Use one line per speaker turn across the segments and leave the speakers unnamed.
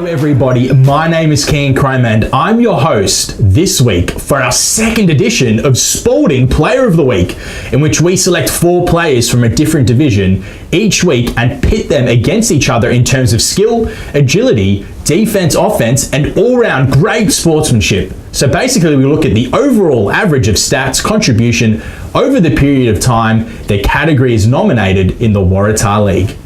Hello everybody, my name is Kean Kramer and I'm your host this week for our second edition of Spalding Player of the Week, in which we select 4 players from a different division each week and pit them against each other in terms of skill, agility, defense, offense, and all-round great sportsmanship. So basically we look at the overall average of stats, contribution over the period of time their category is nominated in the Waratah League.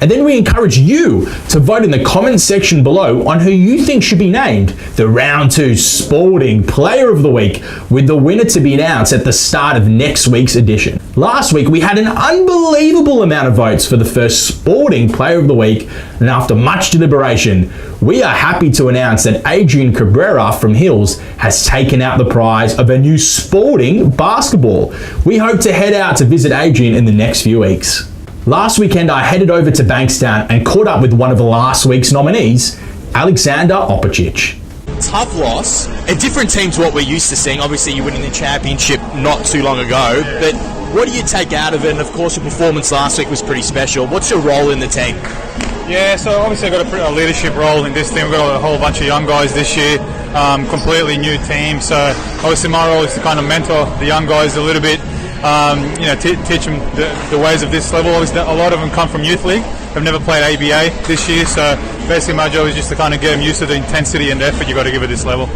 And then we encourage you to vote in the comment section below on who you think should be named the Round 2 Spalding Player of the Week, with the winner to be announced at the start of next week's edition. Last week we had an unbelievable amount of votes for the first Spalding Player of the Week, and after much deliberation, we are happy to announce that Adrian Cabrera from Hills has taken out the prize of a new Spalding basketball. We hope to head out to visit Adrian in the next few weeks. Last weekend, I headed over to Bankstown and caught up with one of last week's nominees, Alexander Opicic.
Tough loss, a different team to what we're used to seeing. Obviously, you winning the championship not too long ago, but what do you take out of it? And of course, your performance last week was pretty special. What's your role in the team?
Yeah, so obviously I've got a leadership role in this team. We've got a whole bunch of young guys this year, completely new team. So obviously my role is to kind of mentor the young guys a little bit. Teach them the ways of this level. Obviously, a lot of them come from youth league. Have never played ABA this year, so basically my job is just to kind of get them used to the intensity and effort you got to give at this level.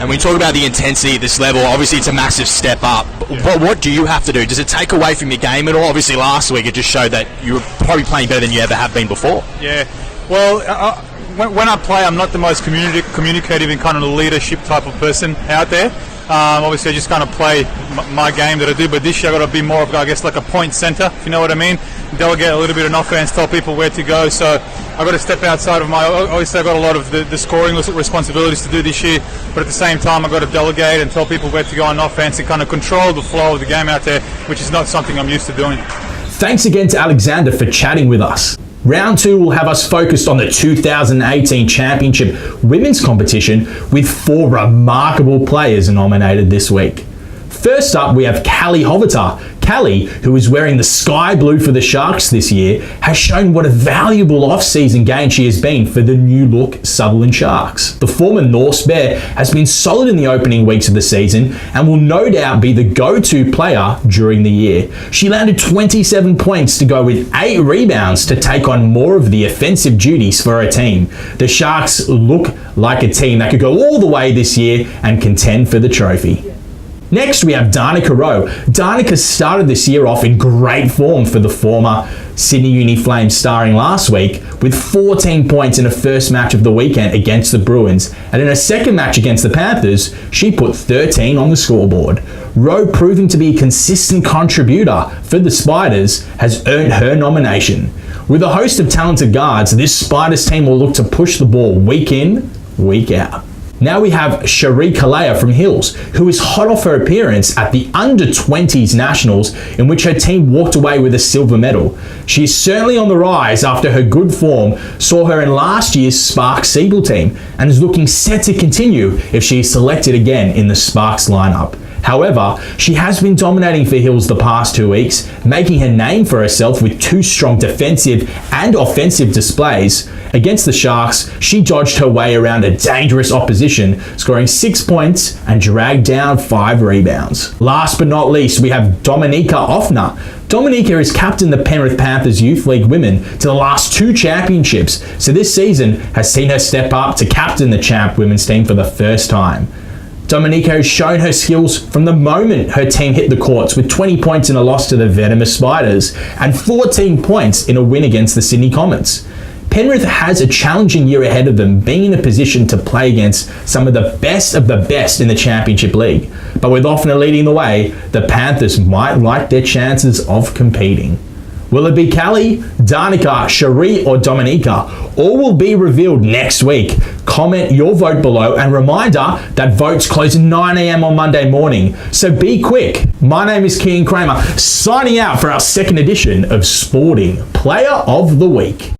And we talk about the intensity at this level. Obviously, it's a massive step up. Yeah. But what do you have to do? Does it take away from your game at all? Obviously, last week it just showed that you were probably playing better than you ever have been before.
Yeah. Well, when I play, I'm not the most communicative and kind of the leadership type of person out there. Obviously I just kind of play my game that I do, but this year I've got to be more of, I guess, like a point centre, if you know what I mean. Delegate a little bit on offense, tell people where to go, so I've got to step outside of obviously I've got a lot of the scoring responsibilities to do this year, but at the same time I've got to delegate and tell people where to go on offense and kind of control the flow of the game out there, which is not something I'm used to doing.
Thanks again to Alexander for chatting with us. Round 2 will have us focused on the 2018 Championship Women's Competition, with 4 remarkable players nominated this week. First up, we have Kallie Hovatter. Kallie, who is wearing the sky blue for the Sharks this year, has shown what a valuable off-season gain she has been for the new-look Sutherland Sharks. The former Norse Bear has been solid in the opening weeks of the season and will no doubt be the go-to player during the year. She landed 27 points to go with 8 rebounds to take on more of the offensive duties for her team. The Sharks look like a team that could go all the way this year and contend for the trophy. Next, we have Darneka Rowe. Darneka started this year off in great form for the former Sydney Uni Flames, starring last week with 14 points in her first match of the weekend against the Bruins, and in her second match against the Panthers, she put 13 on the scoreboard. Rowe, proving to be a consistent contributor for the Spiders, has earned her nomination. With a host of talented guards, this Spiders team will look to push the ball week in, week out. Now we have Sherrie Calleia from Hills, who is hot off her appearance at the Under-20s Nationals, in which her team walked away with a silver medal. She is certainly on the rise after her good form saw her in last year's Sparks Siegel team, and is looking set to continue if she is selected again in the Sparks lineup. However, she has been dominating for Hills the past 2 weeks, making her name for herself with 2 strong defensive and offensive displays. Against the Sharks, she dodged her way around a dangerous opposition, scoring 6 points and dragged down 5 rebounds. Last but not least, we have Dominika Offner. Dominika has captained the Penrith Panthers Youth League Women to the last 2 championships, so this season has seen her step up to captain the champ women's team for the first time. Dominika has shown her skills from the moment her team hit the courts, with 20 points in a loss to the venomous Spiders and 14 points in a win against the Sydney Comets. Penrith has a challenging year ahead of them, being in a position to play against some of the best in the Championship League. But with Offner leading the way, the Panthers might like their chances of competing. Will it be Kallie, Darneka, Sherrie or Dominika? All will be revealed next week. Comment your vote below, and reminder that votes close at 9 AM on Monday morning, so be quick. My name is Kean Kramer, signing out for our second edition of Spalding Player of the Week.